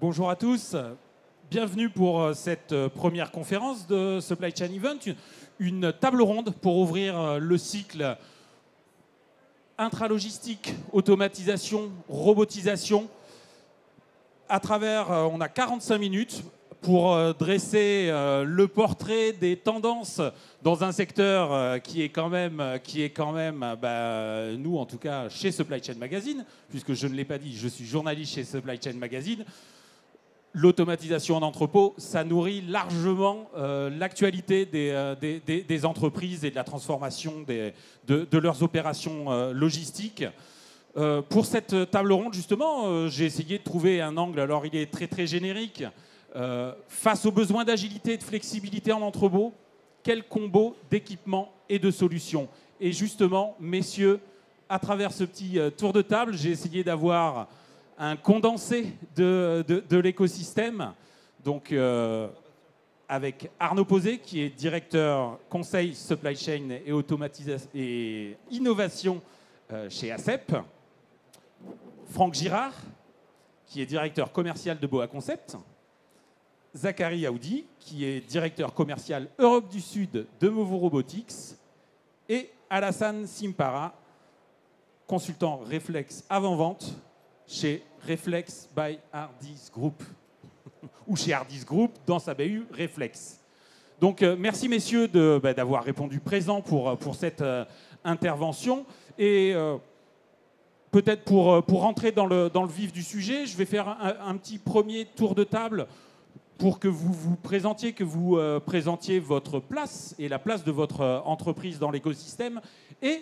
Bonjour à tous, bienvenue pour cette première conférence de Supply Chain Event, une table ronde pour ouvrir le cycle intralogistique, automatisation, robotisation. À travers, on a 45 minutes pour dresser le portrait des tendances dans un secteur qui est quand même nous en tout cas chez Supply Chain Magazine, puisque je ne l'ai pas dit, je suis journaliste chez Supply Chain Magazine. L'automatisation en entrepôt, ça nourrit largement l'actualité des entreprises et de la transformation de leurs opérations logistiques. Pour cette table ronde, justement, j'ai essayé de trouver un angle, alors il est très très générique, face aux besoins d'agilité et de flexibilité en entrepôt, quel combo d'équipements et de solutions. Et justement, messieurs, à travers ce petit tour de table, j'ai essayé d'avoir un condensé de l'écosystème, donc avec Arnaud Posé, qui est directeur conseil supply chain et innovation chez ACEP, Franck Girard, qui est directeur commercial de Boa Concept, Zachary Aoudi, qui est directeur commercial Europe du Sud de Movo Robotics, et Alassane Simpara, consultant Reflex avant-vente chez Reflex by Hardis Group, ou chez Hardis Group dans sa BU Reflex. Donc merci messieurs d'avoir répondu présent pour cette intervention. Et peut-être pour rentrer dans le vif du sujet, je vais faire un petit premier tour de table pour que vous vous présentiez, présentiez votre place et la place de votre entreprise dans l'écosystème. Et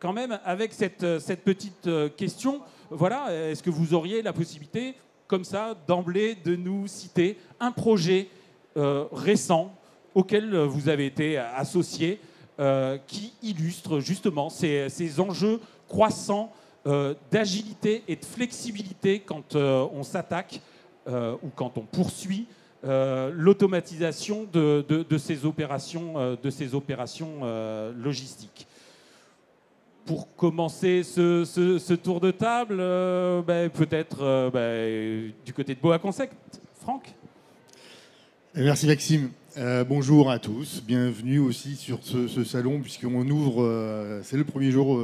quand même, avec cette petite question, voilà, est-ce que vous auriez la possibilité, comme ça, d'emblée, de nous citer un projet récent auquel vous avez été associé, qui illustre justement ces enjeux croissants d'agilité et de flexibilité quand on s'attaque ou quand on poursuit l'automatisation de ces opérations logistiques. Pour commencer ce tour de table, peut-être du côté de Boa Concept, Franck. Merci Maxime. Bonjour à tous. Bienvenue aussi sur ce salon, puisqu'on ouvre, c'est le premier jour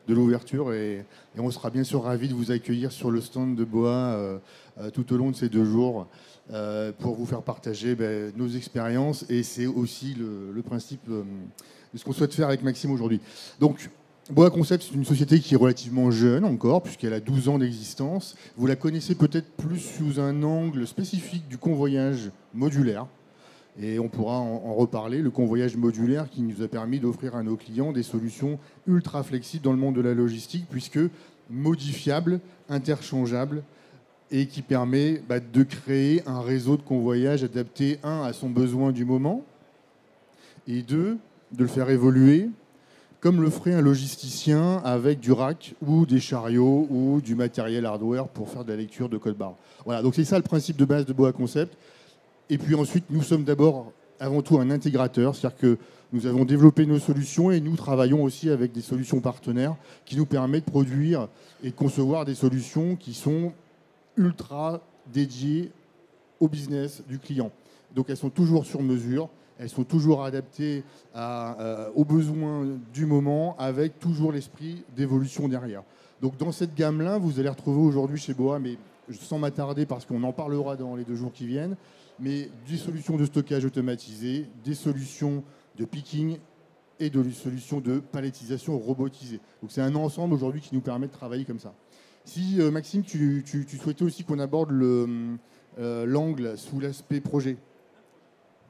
de l'ouverture et on sera bien sûr ravis de vous accueillir sur le stand de Boa tout au long de ces 2 jours pour vous faire partager nos expériences. Et c'est aussi le principe de ce qu'on souhaite faire avec Maxime aujourd'hui. Donc, Boa Concept, c'est une société qui est relativement jeune encore, puisqu'elle a 12 ans d'existence. Vous la connaissez peut-être plus sous un angle spécifique du convoyage modulaire. Et on pourra en reparler, le convoyage modulaire qui nous a permis d'offrir à nos clients des solutions ultra flexibles dans le monde de la logistique, puisque modifiables, interchangeables, et qui permet de créer un réseau de convoyage adapté, 1, à son besoin du moment, et 2, de le faire évoluer, comme le ferait un logisticien avec du rack ou des chariots ou du matériel hardware pour faire de la lecture de code barre. Voilà, donc c'est ça le principe de base de Boa Concept. Et puis ensuite, nous sommes d'abord, avant tout, un intégrateur, c'est-à-dire que nous avons développé nos solutions et nous travaillons aussi avec des solutions partenaires qui nous permettent de produire et de concevoir des solutions qui sont ultra dédiées au business du client. Donc elles sont toujours sur mesure. Elles sont toujours adaptées aux besoins du moment, avec toujours l'esprit d'évolution derrière. Donc dans cette gamme-là, vous allez retrouver aujourd'hui chez Boa, mais sans m'attarder parce qu'on en parlera dans les 2 jours qui viennent, mais des solutions de stockage automatisées, des solutions de picking et des solutions de palettisation robotisée. Donc c'est un ensemble aujourd'hui qui nous permet de travailler comme ça. Si Maxime, tu souhaitais aussi qu'on aborde l'angle sous l'aspect projet.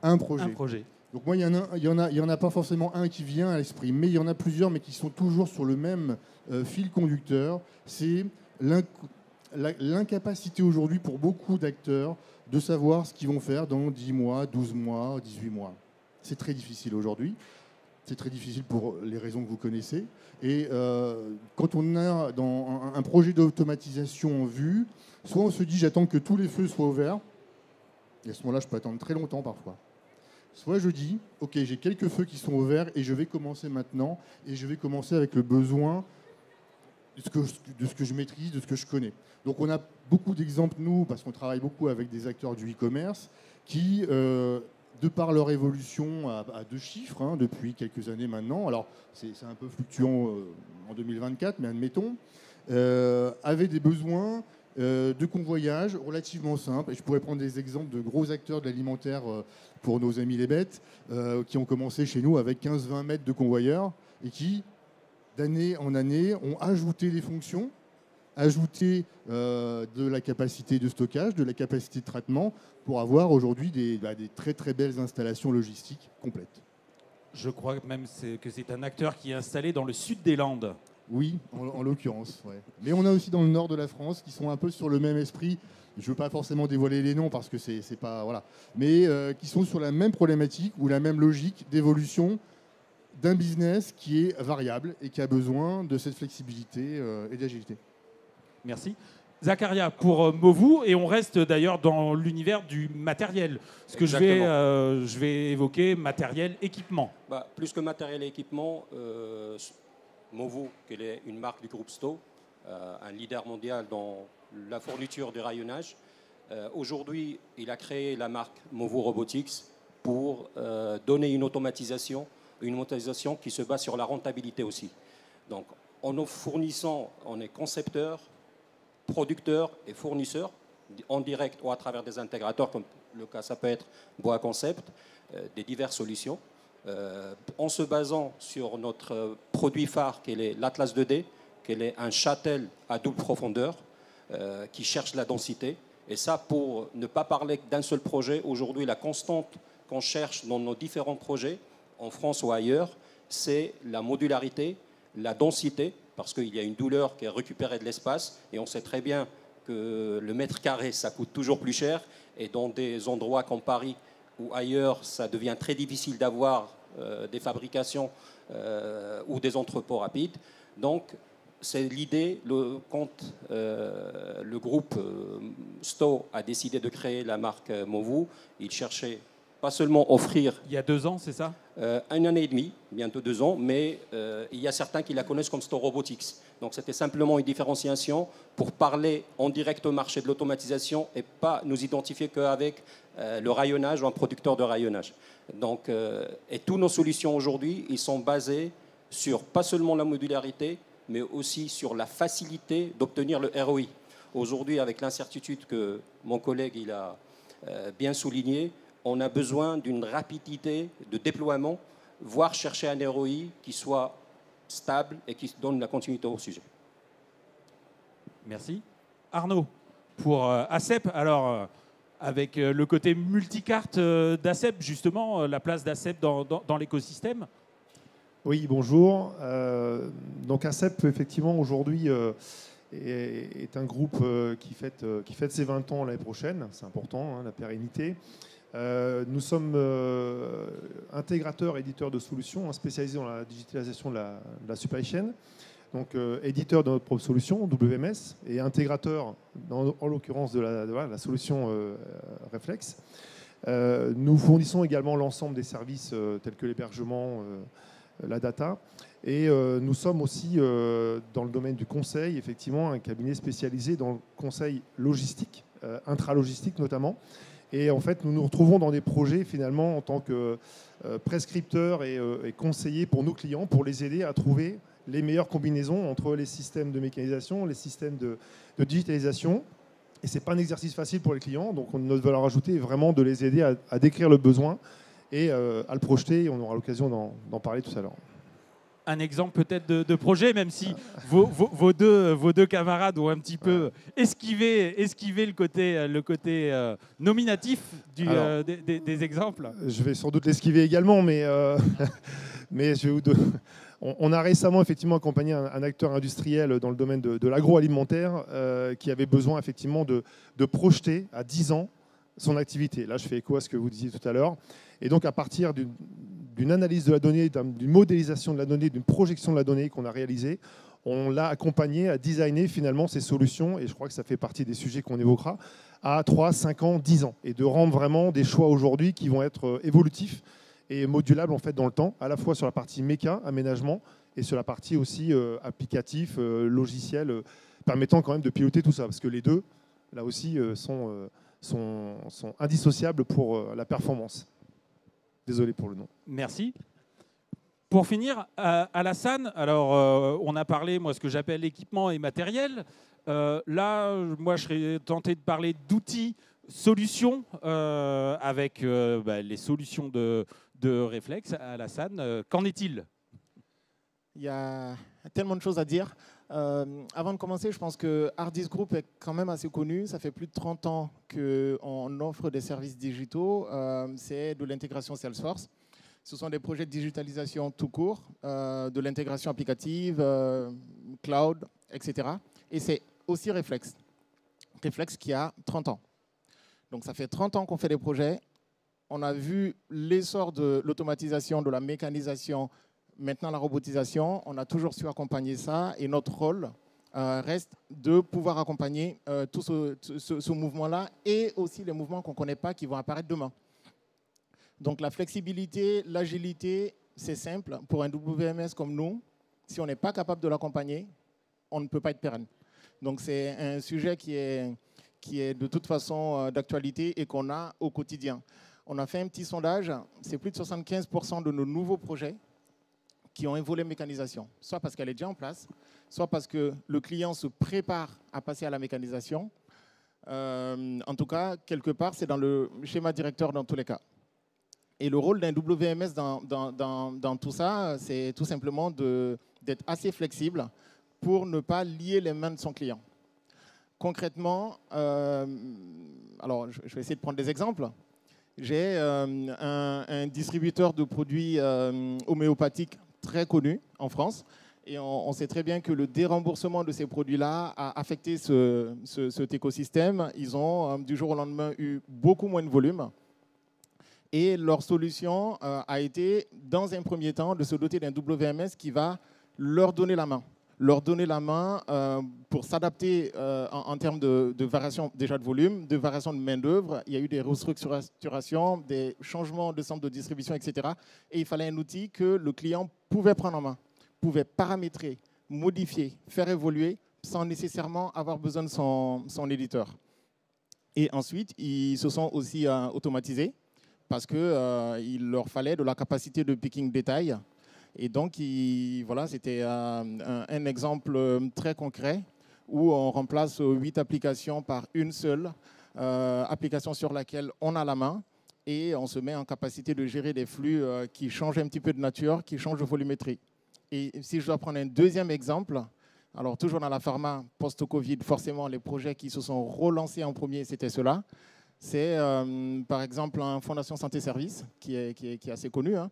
Un projet. Donc moi, il y en a pas forcément un qui vient à l'esprit, mais il y en a plusieurs, mais qui sont toujours sur le même fil conducteur. C'est l'incapacité aujourd'hui pour beaucoup d'acteurs de savoir ce qu'ils vont faire dans 10 mois, 12 mois, 18 mois. C'est très difficile aujourd'hui. C'est très difficile pour les raisons que vous connaissez. Et quand on a dans un projet d'automatisation en vue, soit on se dit j'attends que tous les feux soient ouverts, et à ce moment-là, je peux attendre très longtemps parfois. Soit je dis, ok, j'ai quelques feux qui sont ouverts et je vais commencer maintenant, et je vais commencer avec le besoin de ce que je maîtrise, de ce que je connais. Donc on a beaucoup d'exemples, nous, parce qu'on travaille beaucoup avec des acteurs du e-commerce, qui, de par leur évolution à 2 chiffres, hein, depuis quelques années maintenant, alors c'est un peu fluctuant en 2024, mais admettons, avaient des besoins de convoyage relativement simples. Et je pourrais prendre des exemples de gros acteurs de l'alimentaire pour nos amis les bêtes, qui ont commencé chez nous avec 15-20 mètres de convoyeur et qui, d'année en année, ont ajouté des fonctions, ajouté de la capacité de stockage, de la capacité de traitement, pour avoir aujourd'hui des très très belles installations logistiques complètes. Je crois même que c'est un acteur qui est installé dans le sud des Landes. Oui, en l'occurrence. Ouais. Mais on a aussi dans le nord de la France qui sont un peu sur le même esprit. Je ne veux pas forcément dévoiler les noms parce que c'est pas... Voilà. Mais qui sont sur la même problématique ou la même logique d'évolution d'un business qui est variable et qui a besoin de cette flexibilité et d'agilité. Merci. Zacharia, pour Movu, et on reste d'ailleurs dans l'univers du matériel. Ce que je vais évoquer, matériel, équipement. Plus que matériel et équipement, Movu, qui est une marque du groupe Sto, un leader mondial dans la fourniture de rayonnage. Aujourd'hui, il a créé la marque Movu Robotics pour donner une automatisation qui se base sur la rentabilité aussi. Donc, en nous fournissant, on est concepteur, producteurs et fournisseurs, en direct ou à travers des intégrateurs, comme le cas ça peut être Boa Concept, des diverses solutions, en se basant sur notre produit phare, qui est l'Atlas 2D, qui est un shuttle à double profondeur, qui cherche la densité. Et ça, pour ne pas parler d'un seul projet, aujourd'hui, la constante qu'on cherche dans nos différents projets, en France ou ailleurs, c'est la modularité, la densité, parce qu'il y a une douleur qui est récupérée de l'espace, et on sait très bien que le mètre carré, ça coûte toujours plus cher, et dans des endroits comme Paris ou ailleurs, ça devient très difficile d'avoir des fabrications ou des entrepôts rapides. Donc, c'est l'idée, quand le groupe Sto a décidé de créer la marque Movu, il cherchait pas seulement offrir... Il y a 2 ans, c'est ça ? 1 an et demi, bientôt 2 ans, mais il y a certains qui la connaissent comme Sto Robotics. Donc c'était simplement une différenciation pour parler en direct au marché de l'automatisation et pas nous identifier qu'avec le rayonnage ou un producteur de rayonnage. Donc, et toutes nos solutions aujourd'hui, ils sont basés sur pas seulement la modularité, mais aussi sur la facilité d'obtenir le ROI. Aujourd'hui, avec l'incertitude que mon collègue il a bien souligné, on a besoin d'une rapidité de déploiement, voire chercher un ROI qui soit stable et qui donne la continuité au sujet. Merci. Arnaud, pour ACEP, alors avec le côté multicarte d'ACEP, justement, la place d'ACEP dans l'écosystème. Oui, bonjour. Donc ACEP, effectivement, aujourd'hui, est un groupe qui fête ses 20 ans l'année prochaine. C'est important, hein, la pérennité. Nous sommes intégrateurs, éditeurs de solutions, hein, spécialisés dans la digitalisation de la supply chain. Donc éditeur de notre propre solution, WMS, et intégrateur, en l'occurrence, de la solution Reflex. Nous fournissons également l'ensemble des services tels que l'hébergement, la data. Et nous sommes aussi dans le domaine du conseil, effectivement, un cabinet spécialisé dans le conseil logistique, intralogistique notamment. Et en fait, nous nous retrouvons dans des projets, finalement, en tant que prescripteurs et conseillers pour nos clients, pour les aider à trouver les meilleures combinaisons entre les systèmes de mécanisation, les systèmes de digitalisation. Et ce n'est pas un exercice facile pour les clients. Donc, notre valeur ajoutée est vraiment de les aider à décrire le besoin et à le projeter. On aura l'occasion d'en parler tout à l'heure. Un exemple peut-être de projet, même si vos deux camarades ont un petit peu esquivé le côté nominatif des exemples. Je vais sans doute l'esquiver également, mais, mais je vais vous donner... On a récemment effectivement accompagné un acteur industriel dans le domaine de l'agroalimentaire qui avait besoin effectivement de projeter à 10 ans son activité. Là, je fais écho à ce que vous disiez tout à l'heure. Et donc, à partir d'une analyse de la donnée, d'une modélisation de la donnée, d'une projection de la donnée qu'on a réalisée, on l'a accompagné à designer finalement ces solutions, et je crois que ça fait partie des sujets qu'on évoquera, à 3, 5 ans, 10 ans, et de rendre vraiment des choix aujourd'hui qui vont être évolutifs et modulables en fait dans le temps, à la fois sur la partie méca, aménagement, et sur la partie aussi applicatif, logiciel, permettant quand même de piloter tout ça. Parce que les deux, là aussi, sont indissociables pour la performance. Désolé pour le nom. Merci. Pour finir, Alassane, alors on a parlé, moi, ce que j'appelle l'équipement et matériel. Là, moi, je serais tenté de parler d'outils, solutions, avec les solutions de réflexe. Alassane, qu'en est-il? Il y a tellement de choses à dire. Avant de commencer, je pense que Hardis Group est quand même assez connu. Ça fait plus de 30 ans qu'on offre des services digitaux. C'est de l'intégration Salesforce. Ce sont des projets de digitalisation tout court, de l'intégration applicative, cloud, etc. Et c'est aussi Reflex. Reflex qui a 30 ans. Donc ça fait 30 ans qu'on fait des projets. On a vu l'essor de l'automatisation, de la mécanisation, maintenant la robotisation. On a toujours su accompagner ça. Et notre rôle reste de pouvoir accompagner tout ce mouvement-là et aussi les mouvements qu'on ne connaît pas qui vont apparaître demain. Donc la flexibilité, l'agilité, c'est simple. Pour un WMS comme nous, si on n'est pas capable de l'accompagner, on ne peut pas être pérenne. Donc c'est un sujet qui est de toute façon d'actualité et qu'on a au quotidien. On a fait un petit sondage, c'est plus de 75% de nos nouveaux projets qui ont un volet mécanisation, soit parce qu'elle est déjà en place, soit parce que le client se prépare à passer à la mécanisation. En tout cas, quelque part, c'est dans le schéma directeur dans tous les cas. Et le rôle d'un WMS dans tout ça, c'est tout simplement d'être assez flexible pour ne pas lier les mains de son client. Concrètement, alors je vais essayer de prendre des exemples. J'ai un distributeur de produits homéopathiques très connu en France. Et on sait très bien que le déremboursement de ces produits-là a affecté cet écosystème. Ils ont, du jour au lendemain, eu beaucoup moins de volume. Et leur solution a été, dans un premier temps, de se doter d'un WMS qui va leur donner la main. Leur donner la main pour s'adapter en termes de variation déjà de volume, de variation de main-d'œuvre. Il y a eu des restructurations, des changements de centre de distribution, etc. Et il fallait un outil que le client pouvait prendre en main, pouvait paramétrer, modifier, faire évoluer sans nécessairement avoir besoin de son éditeur. Et ensuite, ils se sont aussi automatisés parce qu'il leur fallait de la capacité de picking détail. Et donc, voilà, c'était un exemple très concret où on remplace 8 applications par une seule application sur laquelle on a la main et on se met en capacité de gérer des flux qui changent un petit peu de nature, qui changent de volumétrie. Et si je dois prendre un deuxième exemple, alors toujours dans la pharma post-Covid, forcément, les projets qui se sont relancés en premier, c'était ceux-là. C'est par exemple un Fondation Santé Service qui est assez connu, hein,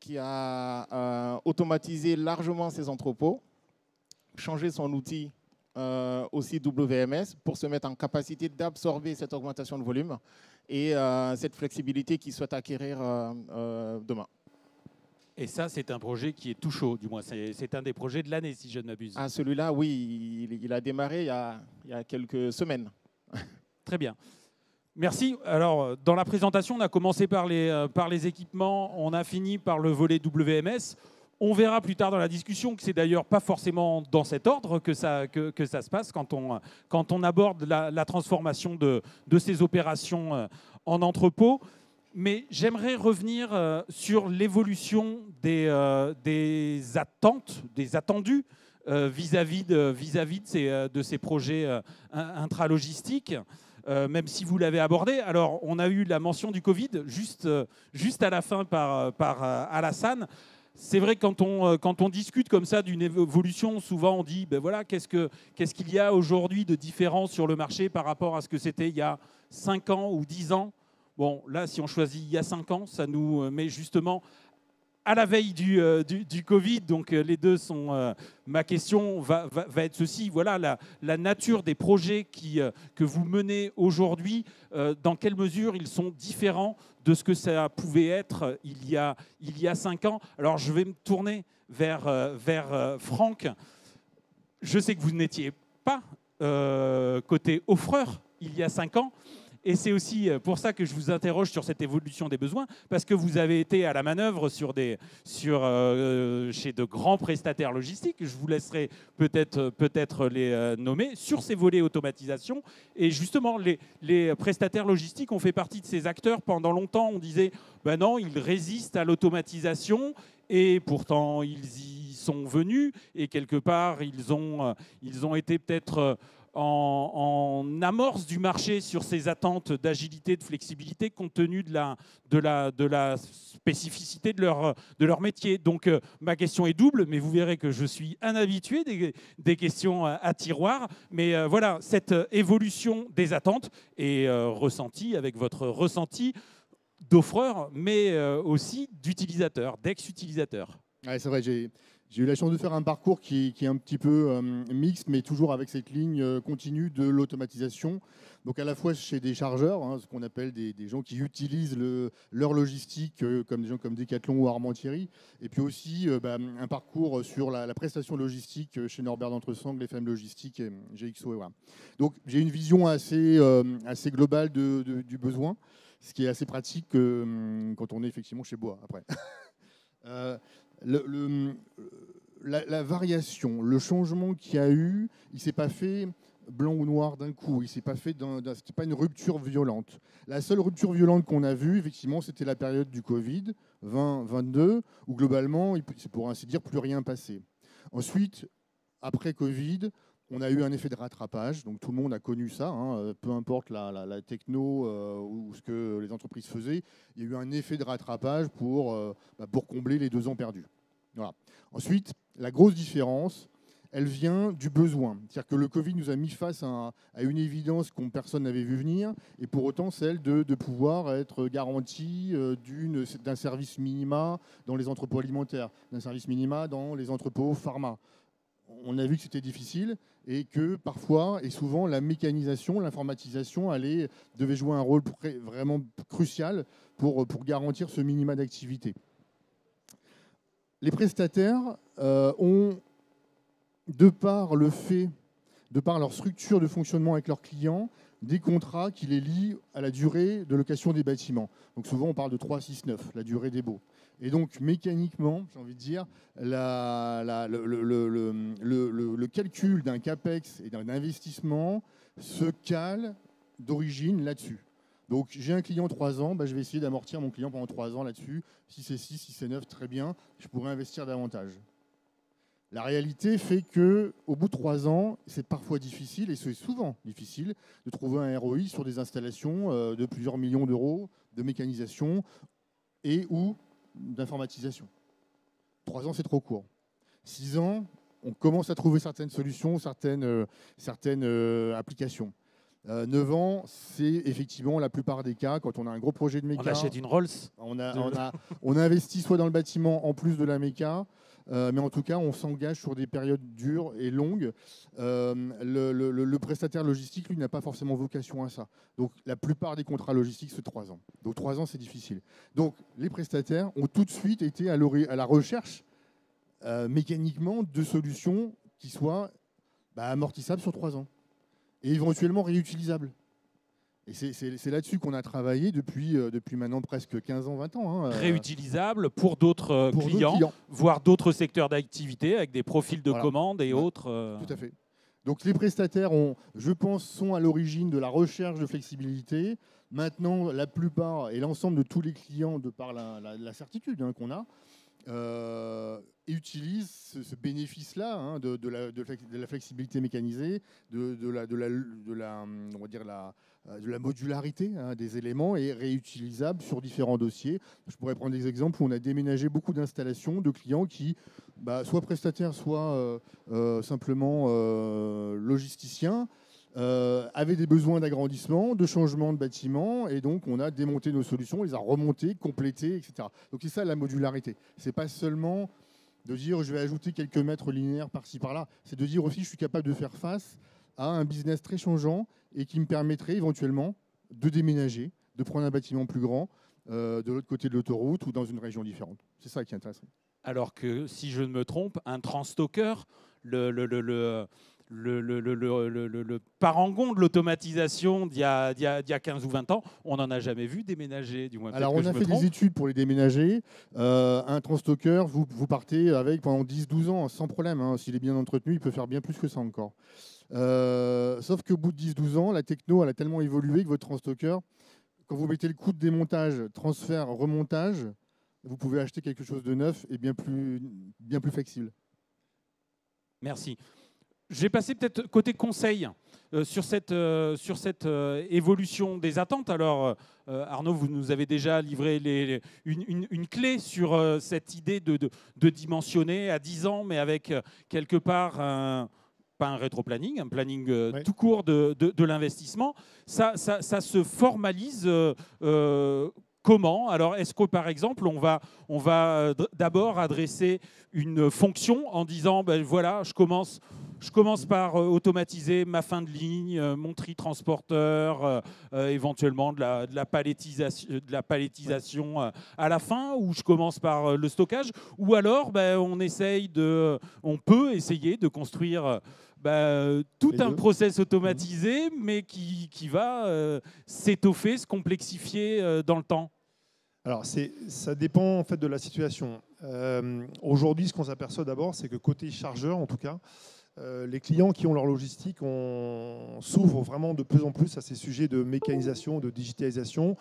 qui a automatisé largement ses entrepôts, changé son outil aussi WMS pour se mettre en capacité d'absorber cette augmentation de volume et cette flexibilité qu'il souhaite acquérir demain. Et ça, c'est un projet qui est tout chaud, du moins. C'est un des projets de l'année, si je ne m'abuse. Ah, celui-là, oui, il a démarré il y a quelques semaines. Très bien. Merci. Alors, dans la présentation, on a commencé par les équipements, on a fini par le volet WMS. On verra plus tard dans la discussion que c'est d'ailleurs pas forcément dans cet ordre que ça se passe quand on aborde la transformation de ces opérations en entrepôt. Mais j'aimerais revenir sur l'évolution des attentes, des attendus vis-à-vis de ces projets intralogistiques. Même si vous l'avez abordé. Alors, on a eu la mention du Covid juste à la fin par Alassane. C'est vrai que quand on discute comme ça d'une évolution, souvent on dit, ben voilà, qu'est-ce qu'il y a aujourd'hui de différent sur le marché par rapport à ce que c'était il y a 5 ans ou 10 ans. Bon, là, si on choisit il y a 5 ans, ça nous met justement à la veille du Covid, donc les deux sont... ma question va être ceci, voilà, la nature des projets que vous menez aujourd'hui, dans quelle mesure ils sont différents de ce que ça pouvait être il y a 5 ans. Alors, je vais me tourner vers Franck. Je sais que vous n'étiez pas côté offreur il y a 5 ans, Et c'est aussi pour ça que je vous interroge sur cette évolution des besoins, parce que vous avez été à la manœuvre chez de grands prestataires logistiques. Je vous laisserai peut-être les nommer sur ces volets automatisation. Et justement, les prestataires logistiques ont fait partie de ces acteurs. Pendant longtemps, on disait ben non, ils résistent à l'automatisation. Et pourtant, ils y sont venus. Et quelque part, ils ont été peut-être en amorce du marché sur ces attentes d'agilité, de flexibilité, compte tenu de la spécificité de leur métier. Donc, ma question est double, mais vous verrez que je suis un habitué des questions à tiroir. Mais voilà, cette évolution des attentes est ressentie avec votre ressenti d'offreur, mais aussi d'utilisateur, d'ex-utilisateur. Ouais, c'est vrai, j'ai eu la chance de faire un parcours qui est un petit peu mixte, mais toujours avec cette ligne continue de l'automatisation. Donc à la fois chez des chargeurs, hein, ce qu'on appelle des gens qui utilisent leur logistique, comme des gens comme Decathlon ou Armentieri, et puis aussi un parcours sur la prestation logistique chez Norbert d'Entresangles, FM Logistique et GXO. Et voilà. Donc j'ai une vision assez globale du besoin, ce qui est assez pratique quand on est effectivement chez Bois après. La variation, le changement qu'il y a eu, il ne s'est pas fait blanc ou noir d'un coup. C'était pas une rupture violente. La seule rupture violente qu'on a vue, effectivement, c'était la période du Covid 2022, où globalement, c'est pour ainsi dire, plus rien passé. Ensuite, après Covid, on a eu un effet de rattrapage, donc tout le monde a connu ça, hein, peu importe la techno ou ce que les entreprises faisaient, il y a eu un effet de rattrapage pour combler les 2 ans perdus. Voilà. Ensuite, la grosse différence, elle vient du besoin. C'est-à-dire que le Covid nous a mis face à une évidence qu'on personne n'avait vu venir, et pour autant celle de pouvoir être garanti d'un service minima dans les entrepôts alimentaires, d'un service minima dans les entrepôts pharma. On a vu que c'était difficile et que parfois et souvent la mécanisation, l'informatisation devait jouer un rôle vraiment crucial pour garantir ce minima d'activité. Les prestataires ont, de par leur structure de fonctionnement avec leurs clients, des contrats qui les lient à la durée de location des bâtiments. Donc souvent on parle de 3-6-9, la durée des baux. Et donc mécaniquement, j'ai envie de dire, le calcul d'un CAPEX et d'un investissement se cale d'origine là-dessus. Donc j'ai un client 3 ans, je vais essayer d'amortir mon client pendant 3 ans là-dessus. Si c'est 6, si c'est 9, très bien, je pourrais investir davantage. La réalité fait qu'au bout de 3 ans, c'est parfois difficile, et c'est souvent difficile, de trouver un ROI sur des installations de plusieurs millions d'euros de mécanisation et ou d'informatisation. 3 ans, c'est trop court. 6 ans, on commence à trouver certaines solutions, certaines applications. 9 ans, c'est effectivement la plupart des cas, quand on a un gros projet de méca. On achète une Rolls. On a investi soit dans le bâtiment en plus de la méca, mais en tout cas, on s'engage sur des périodes dures et longues. Le prestataire logistique, lui, n'a pas forcément vocation à ça. Donc, la plupart des contrats logistiques, c'est 3 ans. Donc, 3 ans, c'est difficile. Donc, les prestataires ont tout de suite été à la recherche, mécaniquement, de solutions qui soient amortissables sur 3 ans et éventuellement réutilisables. Et c'est là-dessus qu'on a travaillé depuis maintenant presque 15 ans, 20 ans. Réutilisable pour d'autres clients, voire d'autres secteurs d'activité avec des profils de commandes et autres. Tout à fait. Donc les prestataires, je pense, sont à l'origine de la recherche de flexibilité. Maintenant, la plupart et l'ensemble de tous les clients, de par la certitude qu'on a, utilisent ce bénéfice-là de la flexibilité mécanisée, de la modularité des éléments et réutilisables sur différents dossiers. Je pourrais prendre des exemples où on a déménagé beaucoup d'installations de clients qui, soit prestataires, soit simplement logisticiens, avaient des besoins d'agrandissement, de changement de bâtiment, et donc on a démonté nos solutions, on les a remontées, complétées, etc. Donc c'est ça la modularité. C'est pas seulement de dire je vais ajouter quelques mètres linéaires par-ci par-là, c'est de dire aussi je suis capable de faire face à un business très changeant et qui me permettrait éventuellement de déménager, de prendre un bâtiment plus grand de l'autre côté de l'autoroute ou dans une région différente. C'est ça qui est intéressant. Alors que, si je ne me trompe, un transstocker, le le parangon de l'automatisation d'il y a 15 ou 20 ans, on n'en a jamais vu déménager, du moins. Alors, on a fait des études pour les déménager. Un transstocker, vous partez avec pendant 10-12 ans sans problème. Hein. S'il est bien entretenu, il peut faire bien plus que ça encore. Sauf qu'au bout de 10-12 ans, la techno elle a tellement évolué que votre transstocker, quand vous mettez le coût de démontage, transfert, remontage, vous pouvez acheter quelque chose de neuf et bien plus flexible. Merci. Je vais passer peut-être côté conseil sur cette évolution des attentes. Alors, Arnaud, vous nous avez déjà livré une clé sur cette idée de dimensionner à 10 ans, mais avec quelque part pas un rétro-planning, un planning tout court de l'investissement. Ça se formalise comment? Alors, est-ce que, par exemple, on va d'abord adresser une fonction en disant, ben voilà, je commence par automatiser ma fin de ligne, mon tri transporteur, éventuellement de la palettisation à la fin, ou je commence par le stockage, ou alors on peut essayer de construire tout un process automatisé, mais qui va s'étoffer, se complexifier dans le temps. Alors, ça dépend en fait de la situation. Aujourd'hui, ce qu'on s'aperçoit d'abord, c'est que côté chargeur, en tout cas, les clients qui ont leur logistique s'ouvrent vraiment de plus en plus à ces sujets de mécanisation, de digitalisation,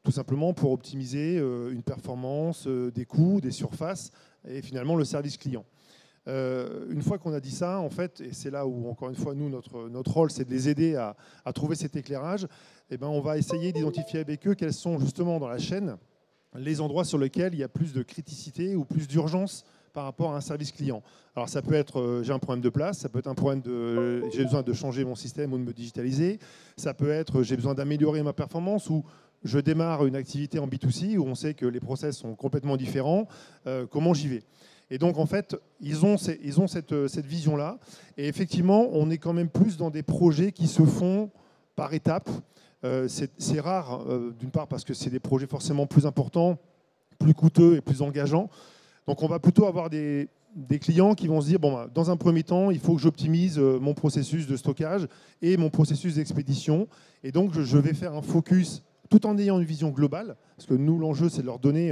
tout simplement pour optimiser une performance, des coûts, des surfaces et finalement le service client. Une fois qu'on a dit ça, en fait, et c'est là où, encore une fois, nous, notre rôle, c'est de les aider à trouver cet éclairage, on va essayer d'identifier avec eux quels sont justement dans la chaîne les endroits sur lesquels il y a plus de criticité ou plus d'urgence par rapport à un service client. Alors ça peut être j'ai un problème de place, ça peut être un problème de j'ai besoin de changer mon système ou de me digitaliser, ça peut être j'ai besoin d'améliorer ma performance ou je démarre une activité en B2C où on sait que les process sont complètement différents, comment j'y vais? Et donc en fait, ils ont cette vision-là et effectivement, on est quand même plus dans des projets qui se font par étapes. C'est rare, d'une part parce que c'est des projets forcément plus importants, plus coûteux et plus engageants. Donc on va plutôt avoir des clients qui vont se dire, dans un premier temps, il faut que j'optimise mon processus de stockage et mon processus d'expédition. Et donc je vais faire un focus tout en ayant une vision globale, parce que nous, l'enjeu, c'est de leur donner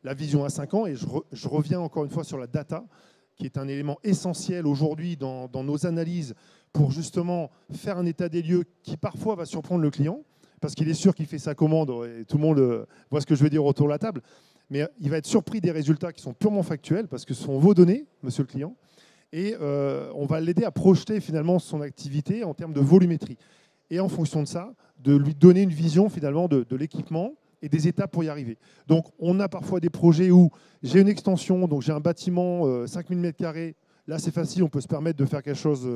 la vision à 5 ans. Et je reviens encore une fois sur la data, qui est un élément essentiel aujourd'hui dans nos analyses pour justement faire un état des lieux qui parfois va surprendre le client, parce qu'il est sûr qu'il fait sa commande, et tout le monde voit ce que je veux dire autour de la table, mais il va être surpris des résultats qui sont purement factuels, parce que ce sont vos données, monsieur le client, et on va l'aider à projeter finalement son activité en termes de volumétrie. Et en fonction de ça, de lui donner une vision finalement de l'équipement et des étapes pour y arriver. Donc on a parfois des projets où j'ai une extension, donc j'ai un bâtiment 5000 m², là c'est facile, on peut se permettre de faire quelque chose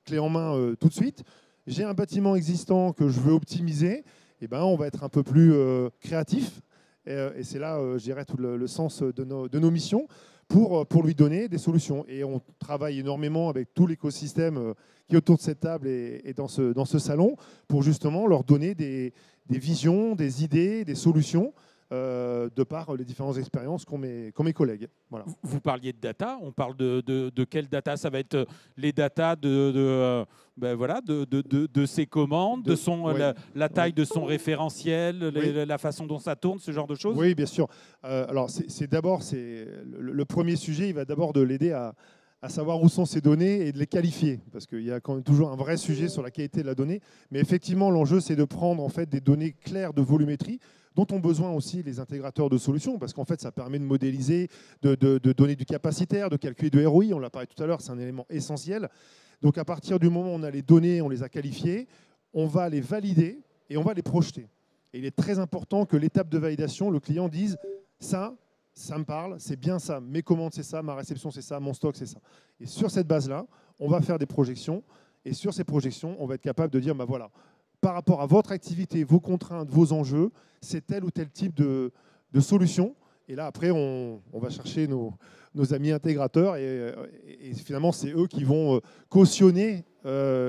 clé en main tout de suite. J'ai un bâtiment existant que je veux optimiser, on va être un peu plus créatif. Et c'est là, je dirais, tout le sens de nos missions pour lui donner des solutions. Et on travaille énormément avec tout l'écosystème qui est autour de cette table et dans ce salon pour justement leur donner des visions, des idées, des solutions de par les différentes expériences qu'ont mes collègues. Voilà. Vous parliez de data, on parle de quelle data? Ça va être les data de ses commandes, la taille de son référentiel, la façon dont ça tourne, ce genre de choses? Oui, bien sûr. Alors, le premier sujet, il va d'abord de l'aider à savoir où sont ces données et de les qualifier, parce qu'il y a quand même toujours un vrai sujet sur la qualité de la donnée. Mais effectivement, l'enjeu, c'est de prendre en fait des données claires de volumétrie, dont ont besoin aussi les intégrateurs de solutions, parce qu'en fait, ça permet de modéliser, de donner du capacitaire, de calculer de ROI. On l'a parlé tout à l'heure, c'est un élément essentiel. Donc, à partir du moment où on a les données, on les a qualifiées, on va les valider et on va les projeter. Et il est très important que l'étape de validation, le client dise ça me parle, c'est bien ça, mes commandes c'est ça, ma réception c'est ça, mon stock c'est ça. Et sur cette base-là, on va faire des projections. Et sur ces projections, on va être capable de dire, voilà, par rapport à votre activité, vos contraintes, vos enjeux, c'est tel ou tel type de solution. Et là, après, on va chercher nos amis intégrateurs et finalement, c'est eux qui vont cautionner,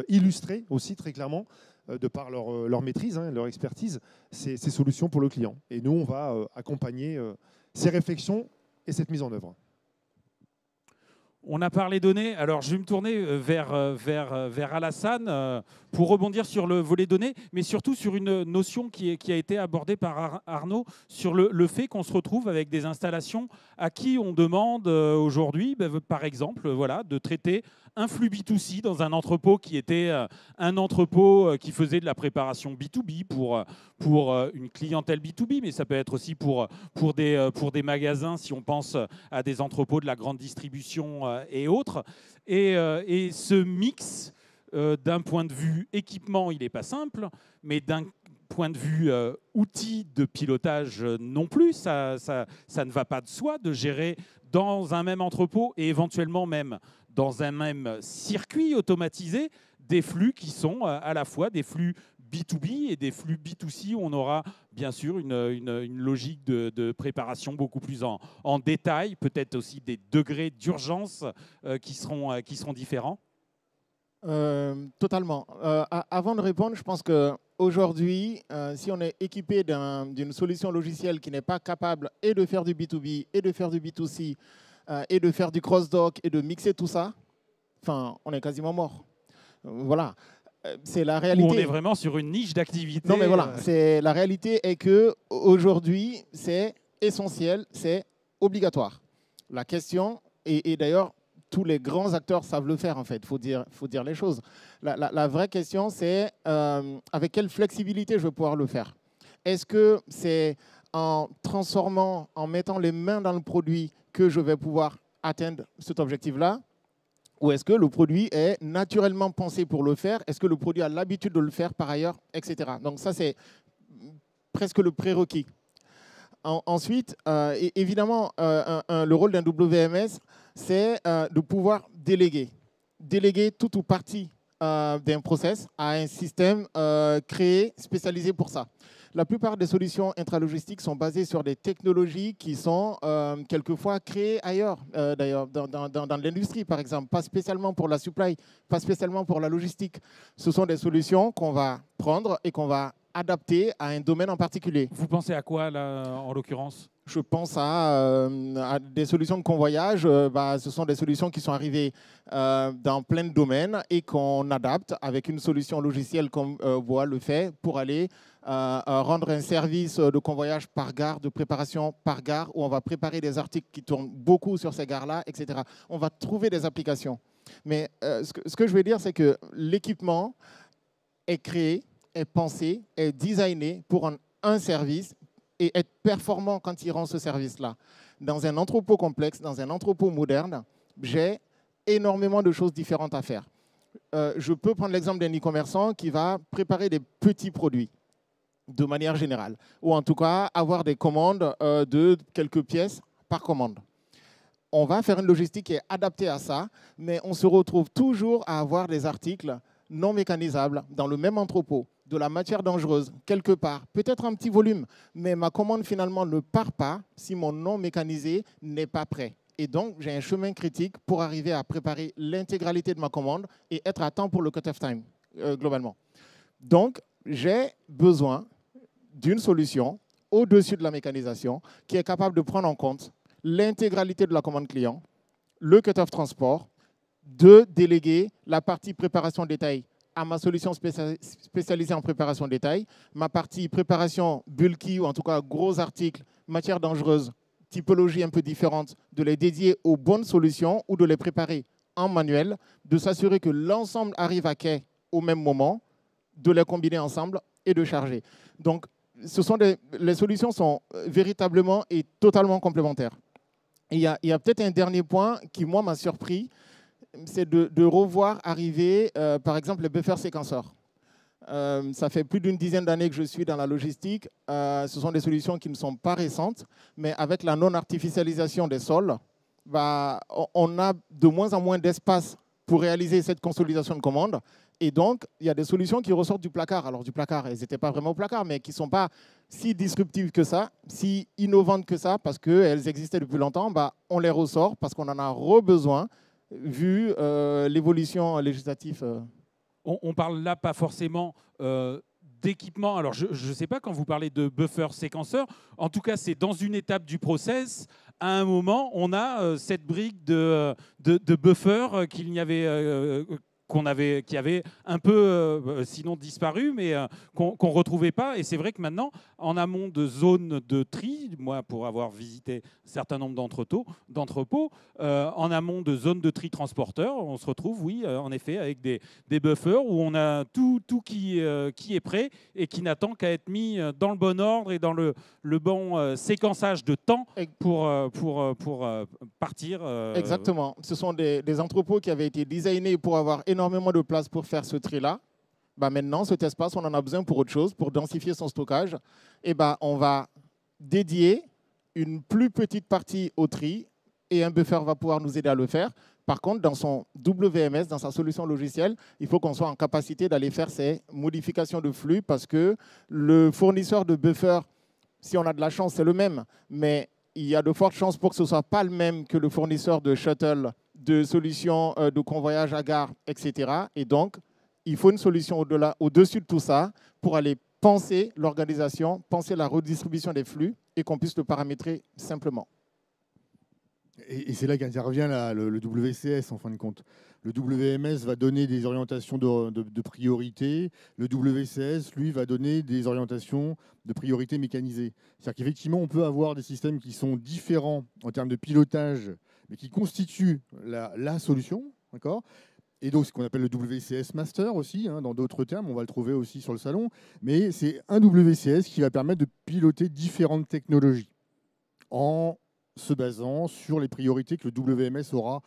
illustrer aussi très clairement, de par leur maîtrise, leur expertise, ces solutions pour le client. Et nous, on va accompagner ces réflexions et cette mise en œuvre. On a parlé données. Alors, je vais me tourner vers Alassane pour rebondir sur le volet données, mais surtout sur une notion qui a été abordée par Arnaud, sur le fait qu'on se retrouve avec des installations à qui on demande aujourd'hui, par exemple, voilà, de traiter un flux B2C dans un entrepôt qui était un entrepôt qui faisait de la préparation B2B pour une clientèle B2B, mais ça peut être aussi pour des magasins, si on pense à des entrepôts de la grande distribution et autres. Et ce mix, d'un point de vue équipement, il n'est pas simple, mais d'un point de vue outil de pilotage non plus, ça ne va pas de soi de gérer dans un même entrepôt et éventuellement même dans un même circuit automatisé des flux qui sont à la fois des flux B2B et des flux B2C où on aura bien sûr une logique de préparation beaucoup plus en détail, peut-être aussi des degrés d'urgence qui seront différents. Totalement. Avant de répondre, je pense qu'aujourd'hui, si on est équipé d'une solution logicielle qui n'est pas capable et de faire du B2B et de faire du B2C et de faire du cross-dock et de mixer tout ça, enfin, on est quasiment mort. Voilà. C'est la réalité. Où on est vraiment sur une niche d'activité. Non, mais voilà. La réalité est qu'aujourd'hui, c'est essentiel, c'est obligatoire. La question, et d'ailleurs, tous les grands acteurs savent le faire, en fait. Il faut dire les choses. La vraie question, c'est avec quelle flexibilité je vais pouvoir le faire. Est-ce que c'est en transformant, en mettant les mains dans le produit que je vais pouvoir atteindre cet objectif-là? Ou est-ce que le produit est naturellement pensé pour le faire? Est-ce que le produit a l'habitude de le faire par ailleurs, etc. Donc ça, c'est presque le prérequis. Ensuite, évidemment, le rôle d'un WMS, c'est de pouvoir déléguer. Déléguer tout ou partie d'un process à un système créé, spécialisé pour ça. La plupart des solutions intralogistiques sont basées sur des technologies qui sont quelquefois créées ailleurs, d'ailleurs, dans l'industrie, par exemple, pas spécialement pour la supply, pas spécialement pour la logistique. Ce sont des solutions qu'on va prendre et qu'on va adapter à un domaine en particulier. Vous pensez à quoi, là, en l'occurrence ? Je pense à des solutions de convoyage. Ce sont des solutions qui sont arrivées dans plein de domaines et qu'on adapte avec une solution logicielle comme Voie le fait pour aller rendre un service de convoyage par gare, de préparation par gare, où on va préparer des articles qui tournent beaucoup sur ces gares-là, etc. On va trouver des applications. Mais ce que je veux dire, c'est que l'équipement est créé, est pensé, est designé pour un service et être performant quand il rend ce service-là. Dans un entrepôt complexe, dans un entrepôt moderne, j'ai énormément de choses différentes à faire. Je peux prendre l'exemple d'un e-commerçant qui va préparer des petits produits de manière générale, ou en tout cas avoir des commandes de quelques pièces par commande. On va faire une logistique qui est adaptée à ça, mais on se retrouve toujours à avoir des articles non mécanisables dans le même entrepôt, de la matière dangereuse, quelque part, peut-être un petit volume, mais ma commande finalement ne part pas si mon non mécanisé n'est pas prêt. Et donc, j'ai un chemin critique pour arriver à préparer l'intégralité de ma commande et être à temps pour le cut-off time, globalement. Donc, j'ai besoin d'une solution au-dessus de la mécanisation qui est capable de prendre en compte l'intégralité de la commande client, le cut-off transport, de déléguer la partie préparation détail à ma solution spécialisée en préparation détail, ma partie préparation bulky, ou en tout cas gros articles, matières dangereuses, typologie un peu différente, de les dédier aux bonnes solutions ou de les préparer en manuel, de s'assurer que l'ensemble arrive à quai au même moment, de les combiner ensemble et de charger. Donc, les solutions sont véritablement et totalement complémentaires. Et il y a peut-être un dernier point qui, moi, m'a surpris, c'est de revoir arriver, par exemple, les buffers séquenceurs. Ça fait plus d'une dizaine d'années que je suis dans la logistique. Ce sont des solutions qui ne sont pas récentes, mais avec la non-artificialisation des sols, on a de moins en moins d'espace pour réaliser cette consolidation de commandes. Et donc, il y a des solutions qui ressortent du placard. Alors, du placard, elles n'étaient pas vraiment au placard, mais qui ne sont pas si disruptives que ça, si innovantes que ça, parce qu'elles existaient depuis longtemps. On les ressort parce qu'on en a besoin vu l'évolution législative. On parle là pas forcément d'équipement. Alors, je ne sais pas, quand vous parlez de buffer séquenceur, en tout cas, c'est dans une étape du process à un moment, on a cette brique de buffer qu'il n'y avait qui avait un peu, sinon disparu, mais qu'on ne retrouvait pas. Et c'est vrai que maintenant, en amont de zones de tri, moi, pour avoir visité un certain nombre d'entrepôts, en amont de zones de tri transporteurs, on se retrouve, oui, en effet, avec des buffers où on a tout qui est prêt et qui n'attend qu'à être mis dans le bon ordre et dans le bon séquençage de temps pour partir. Exactement. Ce sont des entrepôts qui avaient été designés pour avoir énormément de place pour faire ce tri-là. Bah maintenant, cet espace, on en a besoin pour autre chose, pour densifier son stockage. Et bah, on va dédier une plus petite partie au tri et un buffer va pouvoir nous aider à le faire. Par contre, dans son WMS, dans sa solution logicielle, il faut qu'on soit en capacité d'aller faire ces modifications de flux parce que le fournisseur de buffer, si on a de la chance, c'est le même, mais il y a de fortes chances pour que ce ne soit pas le même que le fournisseur de shuttle, de solutions de convoyage à gare, etc. Et donc, il faut une solution au-dessus de tout ça pour aller penser l'organisation, penser la redistribution des flux et qu'on puisse le paramétrer simplement. Et c'est là qu'intervient le WCS en fin de compte. Le WMS va donner des orientations de priorité. Le WCS, lui, va donner des orientations de priorité mécanisées. C'est-à-dire qu'effectivement, on peut avoir des systèmes qui sont différents en termes de pilotage, mais qui constituent la solution. D'accord ? Et donc, ce qu'on appelle le WCS Master aussi, hein, dans d'autres termes, on va le trouver aussi sur le salon. Mais c'est un WCS qui va permettre de piloter différentes technologies en se basant sur les priorités que le WMS aura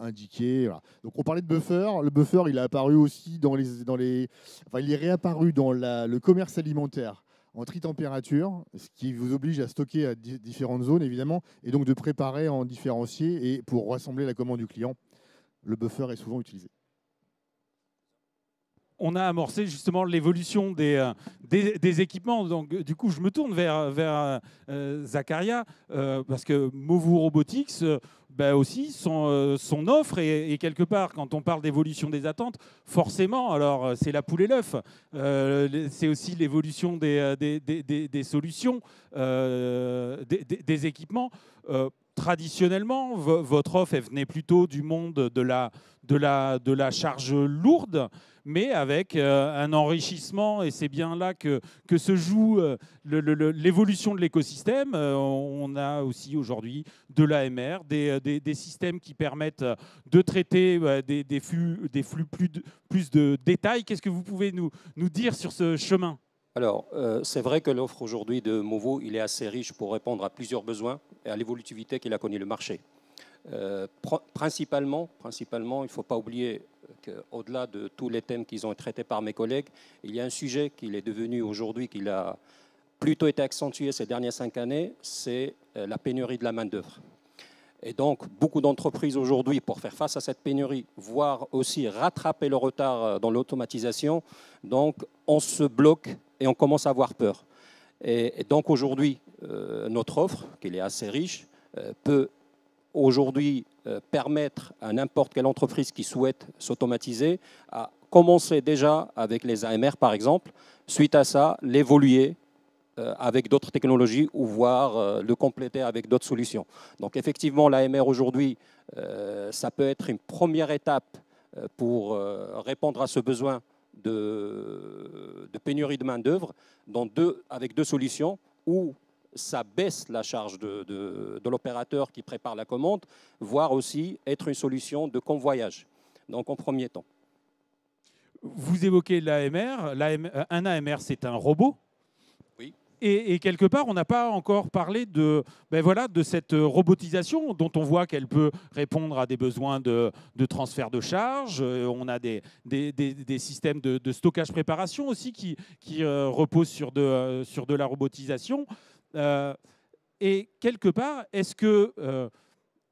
indiqué. Voilà. Donc on parlait de buffer. Le buffer, il est apparu aussi il est réapparu dans le commerce alimentaire en tri-température, ce qui vous oblige à stocker à différentes zones, évidemment, et donc de préparer en différencier et pour rassembler la commande du client. Le buffer est souvent utilisé. On a amorcé justement l'évolution des équipements. Donc, du coup, je me tourne vers Zacharia, parce que Movu Robotics aussi, son offre, et quelque part, quand on parle d'évolution des attentes, forcément, alors c'est la poule et l'œuf. C'est aussi l'évolution des solutions, des équipements. Traditionnellement, votre offre, elle venait plutôt du monde de la charge lourde, mais avec un enrichissement, et c'est bien là que se joue l'évolution de l'écosystème. On a aussi aujourd'hui de l'AMR, des systèmes qui permettent de traiter des flux plus de détails. Qu'est-ce que vous pouvez nous dire sur ce chemin ? Alors, c'est vrai que l'offre aujourd'hui de Movu, il est assez riche pour répondre à plusieurs besoins et à l'évolutivité qu'il a connu le marché. Principalement, il ne faut pas oublier qu'au-delà de tous les thèmes qui ont été traités par mes collègues, il y a un sujet qui est devenu aujourd'hui, qui a plutôt été accentué ces dernières 5 années, c'est la pénurie de la main-d'œuvre. Et donc, beaucoup d'entreprises aujourd'hui, pour faire face à cette pénurie, voire aussi rattraper le retard dans l'automatisation, donc on se bloque et on commence à avoir peur. Et donc aujourd'hui, notre offre, qui est assez riche, peut aujourd'hui permettre à n'importe quelle entreprise qui souhaite s'automatiser à commencer déjà avec les AMR, par exemple, suite à ça, l'évoluer avec d'autres technologies ou voire le compléter avec d'autres solutions. Donc effectivement, l'AMR aujourd'hui, ça peut être une première étape pour répondre à ce besoin de pénurie de main-d'œuvre avec deux solutions où ça baisse la charge de l'opérateur qui prépare la commande, voire aussi être une solution de convoyage, donc en premier temps. Vous évoquez l'AMR. Un AMR, c'est un robot. Oui. Et quelque part, on n'a pas encore parlé de cette robotisation dont on voit qu'elle peut répondre à des besoins de transfert de charge. On a des systèmes de stockage-préparation aussi qui reposent sur de la robotisation. Et quelque part, est-ce que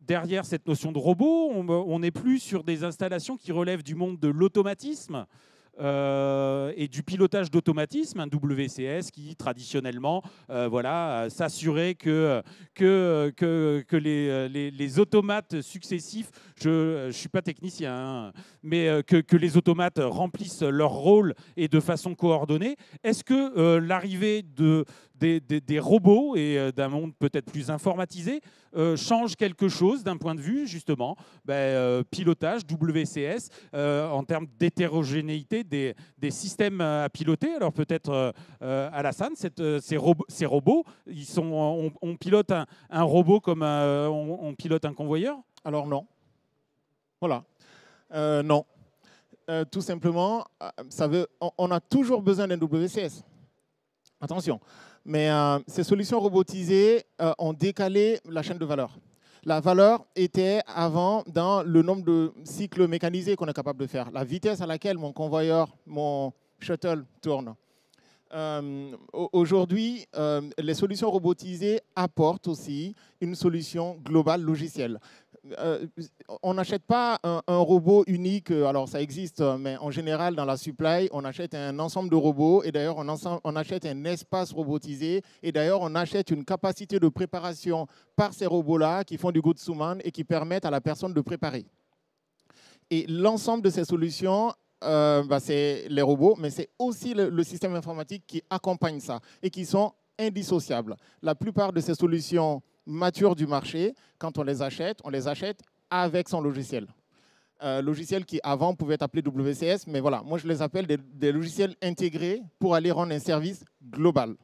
derrière cette notion de robot, on n'est plus sur des installations qui relèvent du monde de l'automatisme et du pilotage d'automatisme, un WCS qui traditionnellement s'assurait que les automates successifs je ne suis pas technicien, hein, mais que les automates remplissent leur rôle et de façon coordonnée. Est-ce que l'arrivée des robots et d'un monde peut-être plus informatisé change quelque chose d'un point de vue, justement, pilotage, WCS, en termes d'hétérogénéité des systèmes à piloter? Alors peut-être Alassane, ces robots, on pilote un robot comme on pilote un convoyeur? Alors non. Voilà. Non. Tout simplement, on a toujours besoin d'un WCS. Attention. Mais ces solutions robotisées ont décalé la chaîne de valeur. La valeur était avant dans le nombre de cycles mécanisés qu'on est capable de faire, la vitesse à laquelle mon convoyeur, mon shuttle tourne. Aujourd'hui, les solutions robotisées apportent aussi une solution globale logicielle. On n'achète pas un robot unique, alors ça existe, mais en général dans la supply, on achète un ensemble de robots et d'ailleurs on achète un espace robotisé et d'ailleurs on achète une capacité de préparation par ces robots-là qui font du good summon et qui permettent à la personne de préparer. Et l'ensemble de ces solutions, c'est les robots, mais c'est aussi le système informatique qui accompagne ça et qui sont indissociables. La plupart de ces solutions matures du marché, quand on les achète avec son logiciel. Logiciel qui avant pouvait être appelé WCS, mais voilà, moi je les appelle des logiciels intégrés pour aller rendre un service global.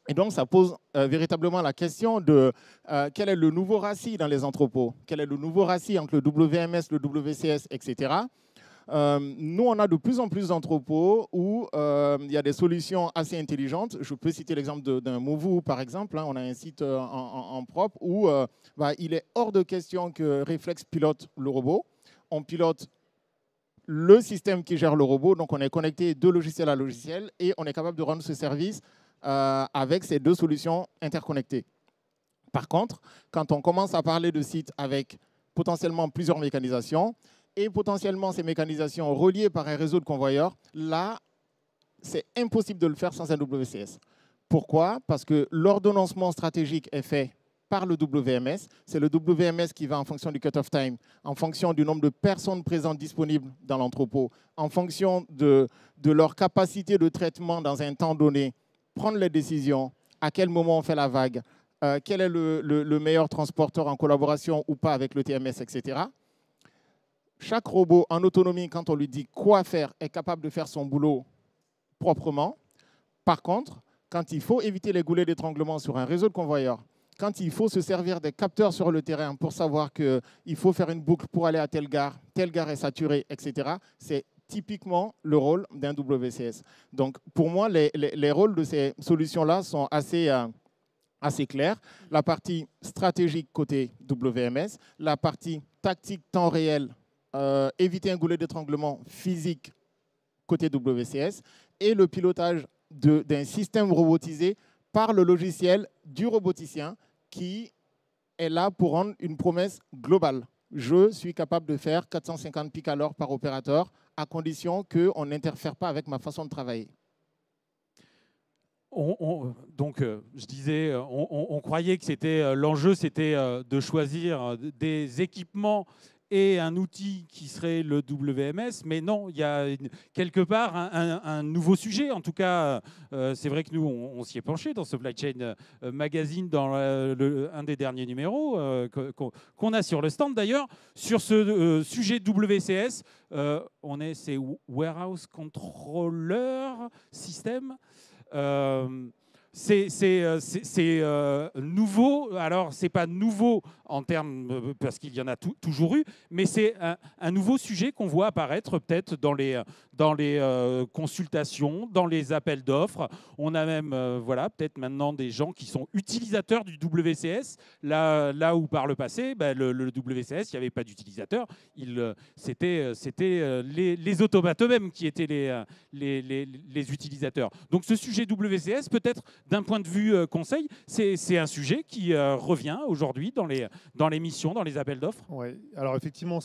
Et donc ça pose véritablement la question de quel est le nouveau RACI dans les entrepôts, quel est le nouveau RACI entre le WMS, le WCS, etc. Nous, on a de plus en plus d'entrepôts où il y a des solutions assez intelligentes. Je peux citer l'exemple d'un Movu, par exemple. Hein. On a un site en propre où il est hors de question que Reflex pilote le robot. On pilote le système qui gère le robot. Donc, on est connecté de logiciel à logiciel et on est capable de rendre ce service avec ces deux solutions interconnectées. Par contre, quand on commence à parler de sites avec potentiellement plusieurs mécanisations, et potentiellement ces mécanisations reliées par un réseau de convoyeurs, là, c'est impossible de le faire sans un WCS. Pourquoi? Parce que l'ordonnancement stratégique est fait par le WMS. C'est le WMS qui va, en fonction du cut-off time, en fonction du nombre de personnes présentes disponibles dans l'entrepôt, en fonction de leur capacité de traitement dans un temps donné, prendre les décisions, à quel moment on fait la vague, quel est le meilleur transporteur en collaboration ou pas avec le TMS, etc. Chaque robot en autonomie, quand on lui dit quoi faire, est capable de faire son boulot proprement. Par contre, quand il faut éviter les goulets d'étranglement sur un réseau de convoyeurs, quand il faut se servir des capteurs sur le terrain pour savoir qu'il faut faire une boucle pour aller à telle gare est saturée, etc., c'est typiquement le rôle d'un WCS. Donc, pour moi, les rôles de ces solutions-là sont assez clairs. La partie stratégique côté WMS, la partie tactique temps réel, éviter un goulet d'étranglement physique côté WCS et le pilotage d'un système robotisé par le logiciel du roboticien qui est là pour rendre une promesse globale. Je suis capable de faire 450 pics à l'heure par opérateur à condition qu'on n'interfère pas avec ma façon de travailler. Je disais, on croyait que l'enjeu, c'était de choisir des équipements et un outil qui serait le WMS, mais non, il y a quelque part un nouveau sujet. En tout cas, c'est vrai que nous, on s'y est penché dans Supply Chain Magazine, dans un des derniers numéros qu'on a sur le stand d'ailleurs. Sur ce sujet WCS, c'est Warehouse Controller System. C'est nouveau. Alors, ce n'est pas nouveau en termes, parce qu'il y en a toujours eu, mais c'est un nouveau sujet qu'on voit apparaître peut-être dans les consultations, dans les appels d'offres. On a même peut-être maintenant des gens qui sont utilisateurs du WCS, là où par le passé, le WCS, il n'y avait pas d'utilisateurs. C'était les automates eux-mêmes qui étaient les utilisateurs. Donc ce sujet WCS, peut-être d'un point de vue conseil, c'est un sujet qui revient aujourd'hui dans les missions, dans les appels d'offres. Ouais. Alors effectivement,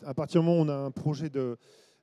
à partir du moment où on a un projet de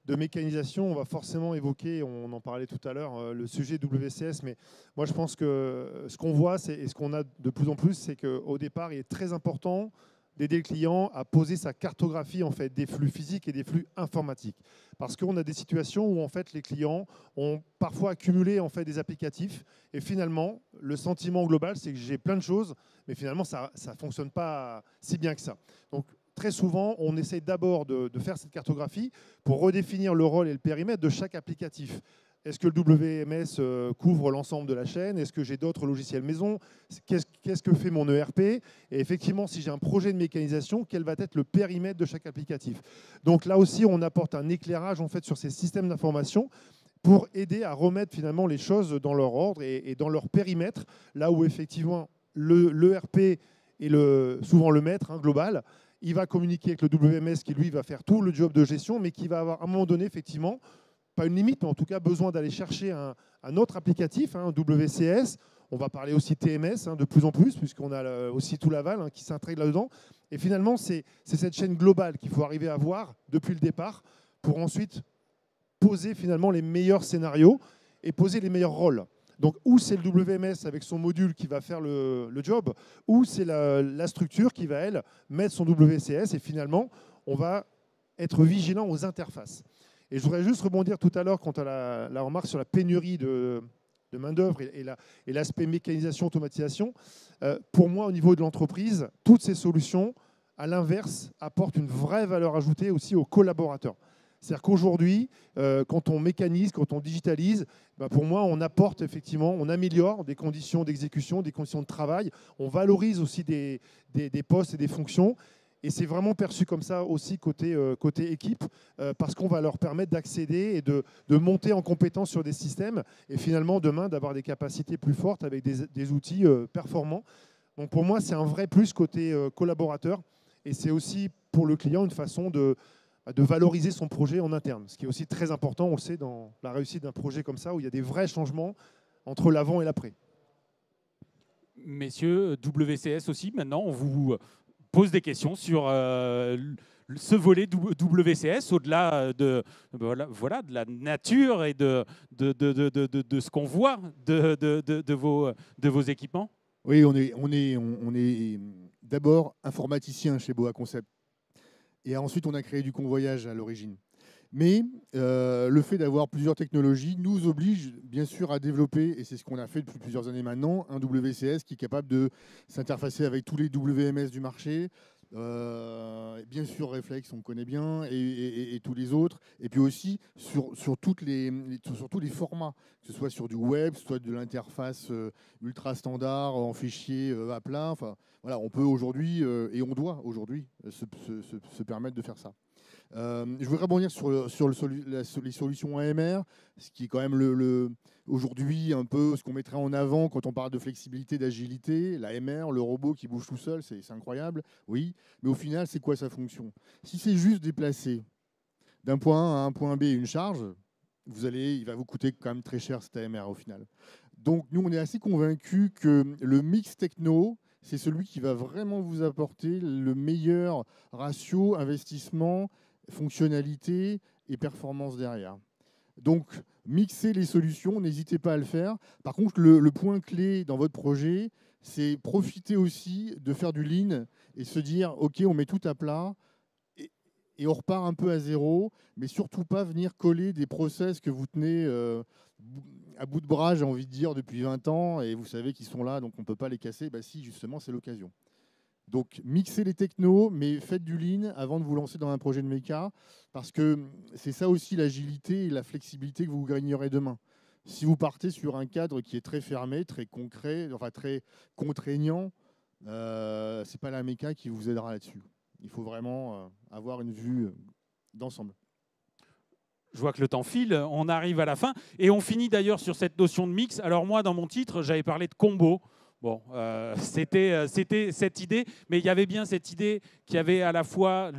mécanisation, on va forcément évoquer, on en parlait tout à l'heure, le sujet WCS. Mais moi, je pense que ce qu'on voit et ce qu'on a de plus en plus, c'est qu'au départ, il est très important d'aider le client à poser sa cartographie en fait, des flux physiques et des flux informatiques. Parce qu'on a des situations où en fait, les clients ont parfois accumulé en fait, des applicatifs et finalement, le sentiment global, c'est que j'ai plein de choses, mais finalement, ça ne fonctionne pas si bien que ça. Donc, très souvent, on essaie d'abord de faire cette cartographie pour redéfinir le rôle et le périmètre de chaque applicatif. Est-ce que le WMS couvre l'ensemble de la chaîne? Est-ce que j'ai d'autres logiciels maison? Qu'est-ce que fait mon ERP? Et effectivement, si j'ai un projet de mécanisation, quel va être le périmètre de chaque applicatif? Donc là aussi, on apporte un éclairage en fait, sur ces systèmes d'information pour aider à remettre finalement les choses dans leur ordre et dans leur périmètre, là où effectivement l'ERP est souvent le maître global. Il va communiquer avec le WMS qui, lui, va faire tout le job de gestion, mais qui va avoir à un moment donné, effectivement, pas une limite, mais en tout cas besoin d'aller chercher un autre applicatif, un WCS. On va parler aussi TMS de plus en plus, puisqu'on a aussi tout l'aval qui s'intègre là-dedans. Et finalement, c'est cette chaîne globale qu'il faut arriver à voir depuis le départ pour ensuite poser finalement les meilleurs scénarios et poser les meilleurs rôles. Donc, ou c'est le WMS avec son module qui va faire le job, ou c'est la structure qui va, elle, mettre son WCS. Et finalement, on va être vigilant aux interfaces. Et je voudrais juste rebondir tout à l'heure quant à la remarque sur la pénurie de main-d'œuvre et l'aspect mécanisation, automatisation. Pour moi, au niveau de l'entreprise, toutes ces solutions, à l'inverse, apportent une vraie valeur ajoutée aussi aux collaborateurs. C'est-à-dire qu'aujourd'hui, quand on mécanise, quand on digitalise, pour moi, on apporte effectivement, on améliore des conditions d'exécution, des conditions de travail, on valorise aussi des postes et des fonctions. Et c'est vraiment perçu comme ça aussi côté équipe, parce qu'on va leur permettre d'accéder et de monter en compétence sur des systèmes et finalement demain d'avoir des capacités plus fortes avec des outils performants. Donc pour moi, c'est un vrai plus côté collaborateur et c'est aussi pour le client une façon de valoriser son projet en interne, ce qui est aussi très important, on le sait, dans la réussite d'un projet comme ça où il y a des vrais changements entre l'avant et l'après. Messieurs, WCS aussi, maintenant, on vous pose des questions sur ce volet WCS au-delà de la nature et de ce qu'on voit de vos équipements. Oui, on est d'abord informaticien chez Boa Concept. Et ensuite, on a créé du convoyage à l'origine. Mais le fait d'avoir plusieurs technologies nous oblige bien sûr à développer, et c'est ce qu'on a fait depuis plusieurs années maintenant, un WCS qui est capable de s'interfacer avec tous les WMS du marché. Bien sûr, Reflex, on connaît bien, et tous les autres. Et puis aussi sur tous les formats, que ce soit sur du web, soit de l'interface ultra standard en fichier à plat. Enfin, voilà, on peut aujourd'hui, et on doit aujourd'hui, se permettre de faire ça. Je voudrais rebondir sur les solutions AMR, ce qui est quand même aujourd'hui un peu ce qu'on mettrait en avant quand on parle de flexibilité, d'agilité. L'AMR, le robot qui bouge tout seul, c'est incroyable, oui. Mais au final, c'est quoi sa fonction? Si c'est juste déplacer d'un point A à un point B une charge, il va vous coûter quand même très cher cet AMR au final. Donc nous, on est assez convaincus que le mix techno, c'est celui qui va vraiment vous apporter le meilleur ratio investissement, fonctionnalité et performance derrière. Donc, mixer les solutions, n'hésitez pas à le faire. Par contre, le point clé dans votre projet, c'est profiter aussi de faire du lean et se dire, OK, on met tout à plat et on repart un peu à zéro, mais surtout pas venir coller des process que vous tenez à bout de bras, j'ai envie de dire, depuis 20 ans, et vous savez qu'ils sont là, donc on ne peut pas les casser. Bah si, justement, c'est l'occasion. Donc, mixez les technos, mais faites du lean avant de vous lancer dans un projet de méca, parce que c'est ça aussi l'agilité et la flexibilité que vous gagnerez demain. Si vous partez sur un cadre qui est très fermé, très concret, enfin très contraignant, ce n'est pas la méca qui vous aidera là-dessus. Il faut vraiment avoir une vue d'ensemble. Je vois que le temps file, on arrive à la fin, et on finit d'ailleurs sur cette notion de mix. Alors moi, dans mon titre, j'avais parlé de combo. Bon, c'était cette idée, mais il y avait bien cette idée qu'il y avait à la fois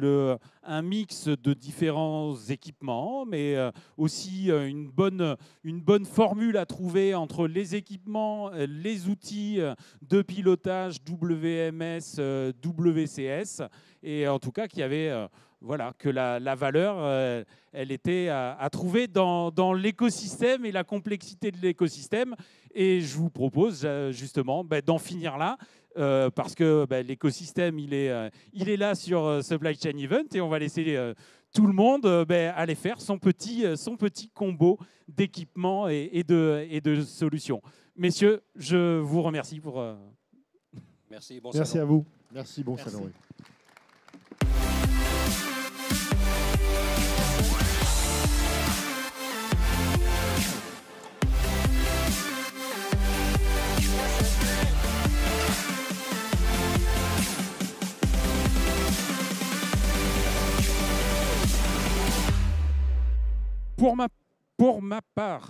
un mix de différents équipements, mais aussi une bonne formule à trouver entre les équipements, les outils de pilotage WMS, WCS, et en tout cas qu'il y avait... Voilà, que la valeur, elle était à trouver dans l'écosystème et la complexité de l'écosystème. Et je vous propose justement d'en finir là. parce que l'écosystème, il est là sur Supply Chain Event et on va laisser tout le monde aller faire son petit combo d'équipements et de solutions. Messieurs, je vous remercie pour... Merci, bon Merci salon. à vous. Merci, bon Merci. salon. Oui. Pour ma part,